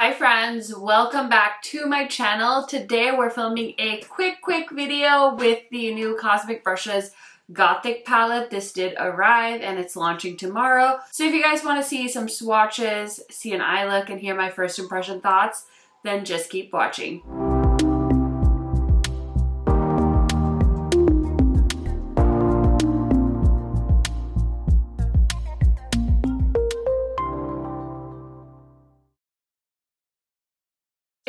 Hi friends, welcome back to my channel. Today we're filming a quick video with the new Cosmic Brushes Gothic Palette. This did arrive and it's launching tomorrow. So if you guys want to see some swatches, see an eye look, and hear my first impression thoughts, then just keep watching.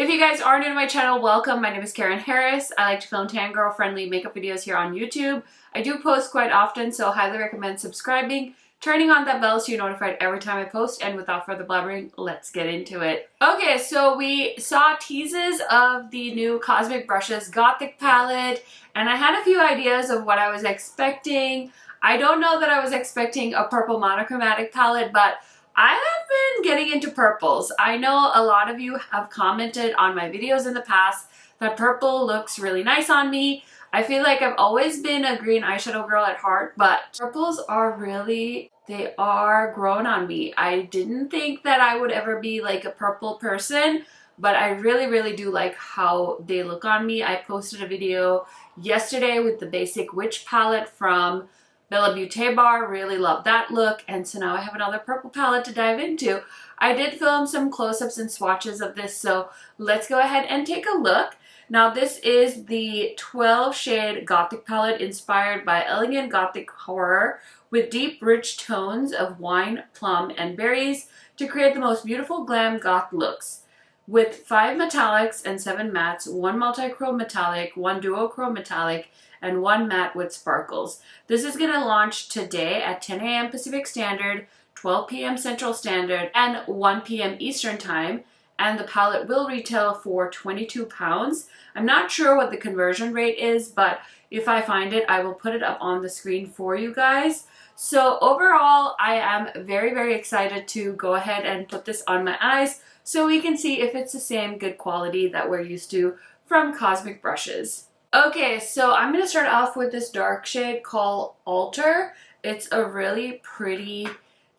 If you guys are new to my channel, welcome. My name is KARENHARRIS. I like to film tan girl friendly makeup videos here on YouTube. I do post quite often, so highly recommend subscribing, turning on that bell so you're notified every time I post, and without further blabbering, let's get into it. Okay, so we saw teases of the new Cosmic Brushes Gothic Palette, and I had a few ideas of what I was expecting. I don't know that I was expecting a purple monochromatic palette, but I have been getting into purples. I know a lot of you have commented on my videos in the past that purple looks really nice on me. I feel like I've always been a green eyeshadow girl at heart, but purples are really, they are grown on me. I didn't think that I would ever be like a purple person, but I really do like how they look on me. I posted a video yesterday with the basic witch palette from Beaute bar. Really love that look, and so now I have another purple palette to dive into. I did film some close-ups and swatches of this, so let's go ahead and take a look. Now this is the 12 shade Gothic palette inspired by elegant Gothic horror with deep rich tones of wine, plum, and berries to create the most beautiful glam goth looks. With 5 metallics and 7 mattes, 1 multi-chrome metallic, 1 duochrome metallic, and 1 matte with sparkles. This is going to launch today at 10 a.m. Pacific Standard, 12 p.m. Central Standard, and 1 p.m. Eastern Time, and the palette will retail for £22. I'm not sure what the conversion rate is, but if I find it, I will put it up on the screen for you guys. So overall, I am very excited to go ahead and put this on my eyes so we can see if it's the same good quality that we're used to from Cosmic Brushes. Okay, so I'm going to start off with this dark shade called Alter. It's a really pretty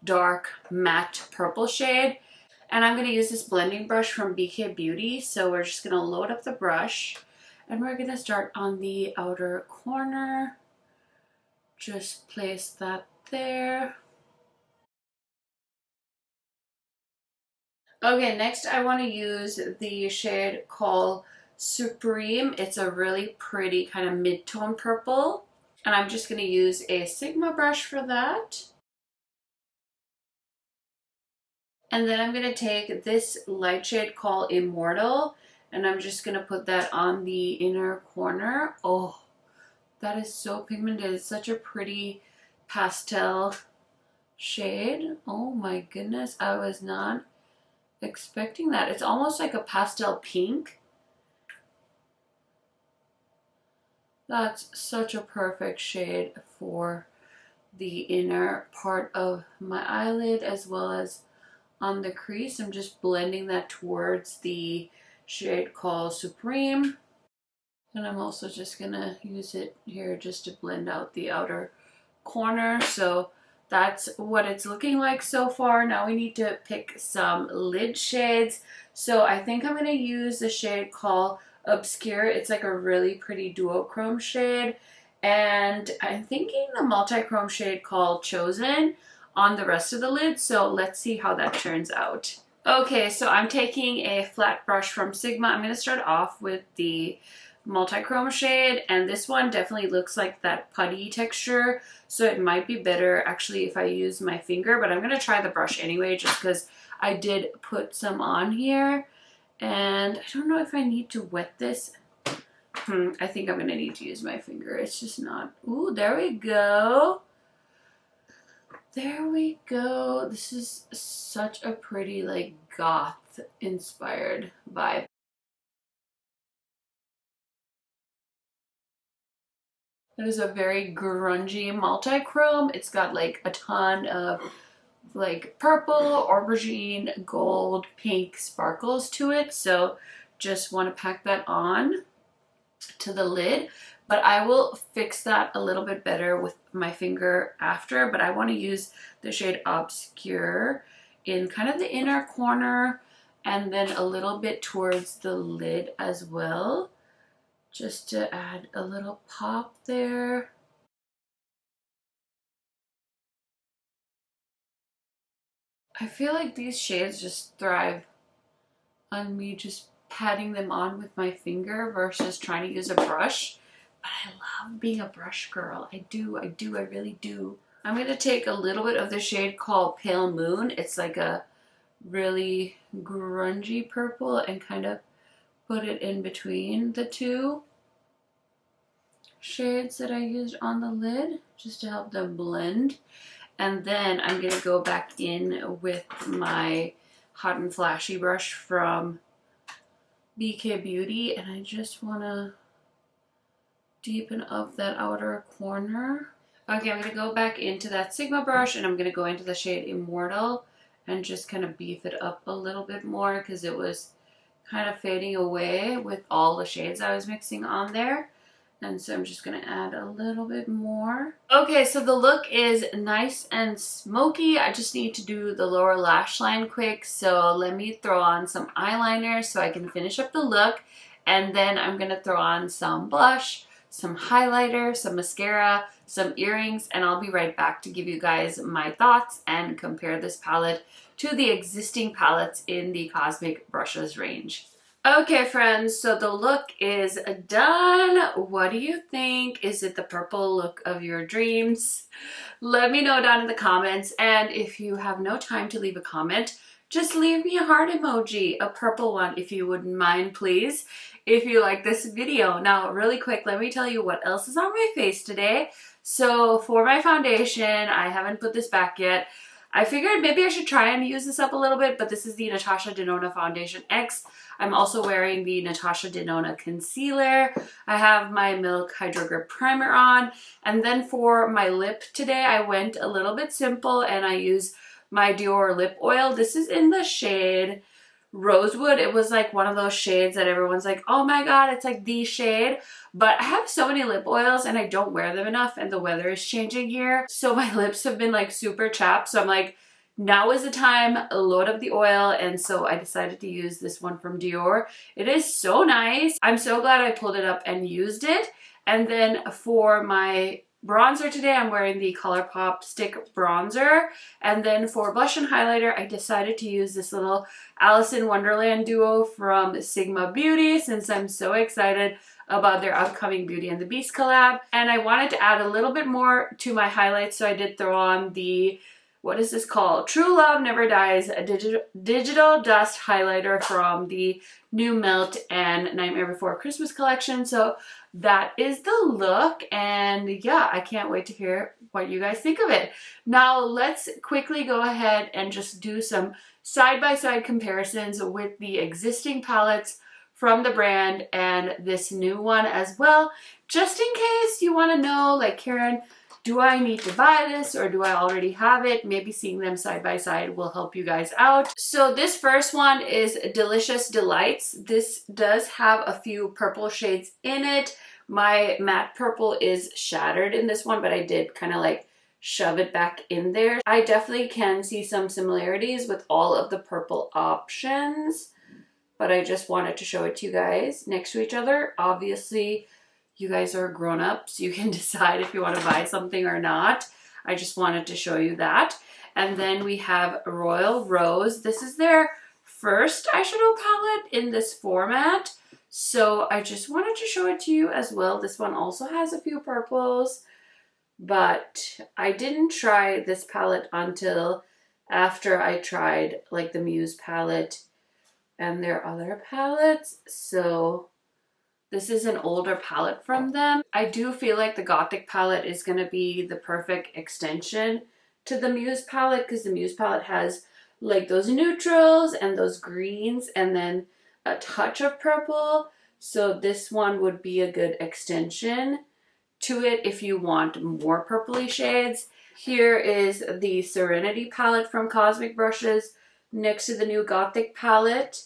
dark matte purple shade. And I'm going to use this blending brush from BK Beauty. So we're just going to load up the brush. And we're going to start on the outer corner. Just place that there. Okay, next I want to use the shade called Supreme. It's a really pretty kind of mid-tone purple, and I'm just going to use a Sigma brush for that. And then I'm going to take this light shade called Immortal, and I'm just going to put that on the inner corner. Oh, that is so pigmented. It's such a pretty pastel shade. Oh my goodness, I was not expecting that. It's almost like a pastel pink. That's such a perfect shade for the inner part of my eyelid as well as on the crease. I'm just blending that towards the shade called Supreme. And I'm also just gonna use it here just to blend out the outer corner. So that's what it's looking like so far. Now we need to pick some lid shades. So I think I'm gonna use the shade called Obscure. It's like a really pretty duochrome shade, and I'm thinking the multi-chrome shade called Chosen on the rest of the lid, so let's see how that turns out. Okay, so I'm taking a flat brush from Sigma. I'm going to start off with the multi-chrome shade, and this one definitely looks like that putty texture, so it might be better actually if I use my finger, but I'm going to try the brush anyway just because I did put some on here. And I don't know if I need to wet this. I think I'm going to need to use my finger. It's just not. Ooh, there we go. There we go. This is such a pretty, like, goth inspired vibe. It is a very grungy multi-chrome. It's got like a ton of like purple, aubergine, gold, pink sparkles to it. So just want to pack that on to the lid. But I will fix that a little bit better with my finger after. But I want to use the shade Obscure in kind of the inner corner and then a little bit towards the lid as well, just to add a little pop there. I feel like these shades just thrive on me just patting them on with my finger versus trying to use a brush. But I love being a brush girl. I really do. I'm going to take a little bit of the shade called Pale Moon. It's like a really grungy purple, and kind of put it in between the two shades that I used on the lid, just to help them blend. And then I'm going to go back in with my Hot and Flashy brush from BK Beauty, and I just want to deepen up that outer corner. Okay, I'm going to go back into that Sigma brush, and I'm going to go into the shade Immortal and just kind of beef it up a little bit more, because it was kind of fading away with all the shades I was mixing on there. And so I'm just going to add a little bit more. Okay, so the look is nice and smoky. I just need to do the lower lash line quick. So let me throw on some eyeliner so I can finish up the look. And then I'm going to throw on some blush, some highlighter, some mascara, some earrings, and I'll be right back to give you guys my thoughts and compare this palette to the existing palettes in the Cosmic Brushes range. Okay friends, so the look is done. What do you think? Is it the purple look of your dreams? Let me know down in the comments, and if you have no time to leave a comment, just leave me a heart emoji, a purple one if you wouldn't mind, please, if you like this video. Now really quick, let me tell you what else is on my face today. So for my foundation, I haven't put this back yet. I figured maybe I should try and use this up a little bit, but this is the Natasha Denona Foundation X. I'm also wearing the Natasha Denona Concealer. I have my Milk Hydro Grip Primer on. And then for my lip today, I went a little bit simple and I used my Dior lip oil. This is in the shade Rosewood. It was like one of those shades that everyone's like, oh my god, it's like the shade. But I have so many lip oils and I don't wear them enough, and the weather is changing here, so my lips have been like super chapped. So I'm like, now is the time, load up the oil. And so I decided to use this one from Dior. It is so nice. I'm so glad I pulled it up and used it. And then for my bronzer today, I'm wearing the ColourPop Stick Bronzer. And then for blush and highlighter, I decided to use this little Alice in Wonderland duo from Sigma Beauty, since I'm so excited about their upcoming Beauty and the Beast collab. And I wanted to add a little bit more to my highlights, so I did throw on the, what is this called? True Love Never Dies, a digital dust highlighter from the new Melt and Nightmare Before Christmas collection. So that is the look, and yeah, I can't wait to hear what you guys think of it. Now let's quickly go ahead and just do some side-by-side comparisons with the existing palettes from the brand and this new one as well, just in case you want to know, like, Karen, do I need to buy this or do I already have it? Maybe seeing them side by side will help you guys out. So this first one is Delicious Delights. This does have a few purple shades in it. My matte purple is shattered in this one, but I did kind of like shove it back in there. I definitely can see some similarities with all of the purple options, but I just wanted to show it to you guys next to each other. Obviously, you guys are grown-ups. You can decide if you want to buy something or not. I just wanted to show you that. And then we have Royal Rose. This is their first eyeshadow palette in this format, so I just wanted to show it to you as well. This one also has a few purples, but I didn't try this palette until after I tried like the Muse palette and their other palettes. So this is an older palette from them. I do feel like the Gothic palette is going to be the perfect extension to the Muse palette, because the Muse palette has like those neutrals and those greens and then a touch of purple. So this one would be a good extension to it if you want more purpley shades. Here is the Serenity palette from Cosmic Brushes next to the new Gothic palette.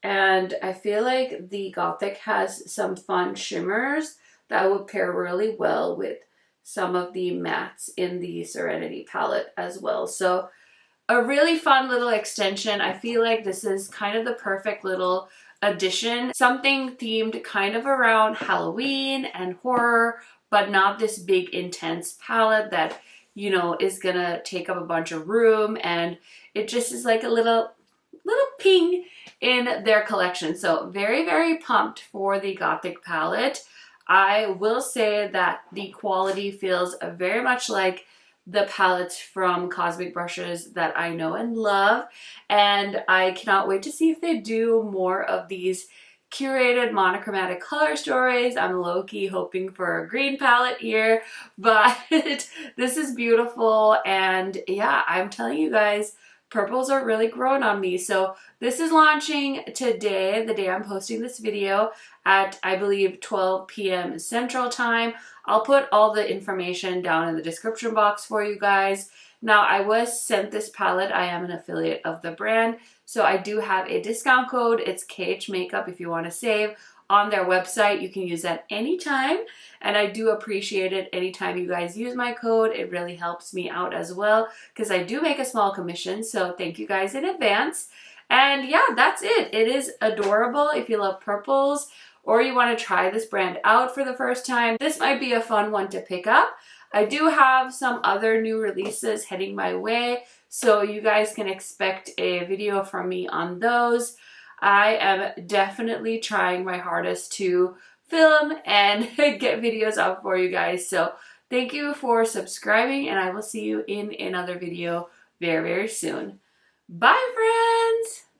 And I feel like the Gothic has some fun shimmers that would pair really well with some of the mattes in the Serenity palette as well. So a really fun little extension. I feel like this is kind of the perfect little addition. Something themed kind of around Halloween and horror, but not this big intense palette that, you know, is gonna take up a bunch of room, and it just is like a little ping in their collection. So very, very pumped for the Gothic palette. I will say that the quality feels very much like the palettes from Cosmic Brushes that I know and love, and I cannot wait to see if they do more of these curated monochromatic color stories. I'm low-key hoping for a green palette here, but this is beautiful, and yeah, I'm telling you guys, purples are really growing on me. So this is launching today, the day I'm posting this video, at I believe 12 p.m. Central Time. I'll put all the information down in the description box for you guys. Now, I was sent this palette. I am an affiliate of the brand, so I do have a discount code. It's KHMAKEUP if you want to save on their website. You can use that anytime, and I do appreciate it anytime you guys use my code. It really helps me out as well because I do make a small commission, so thank you guys in advance. And yeah, that's it. It is adorable. If you love purples or you want to try this brand out for the first time, this might be a fun one to pick up. I do have some other new releases heading my way, so you guys can expect a video from me on those. I am definitely trying my hardest to film and get videos out for you guys. So thank you for subscribing, and I will see you in another video very, very soon. Bye, friends!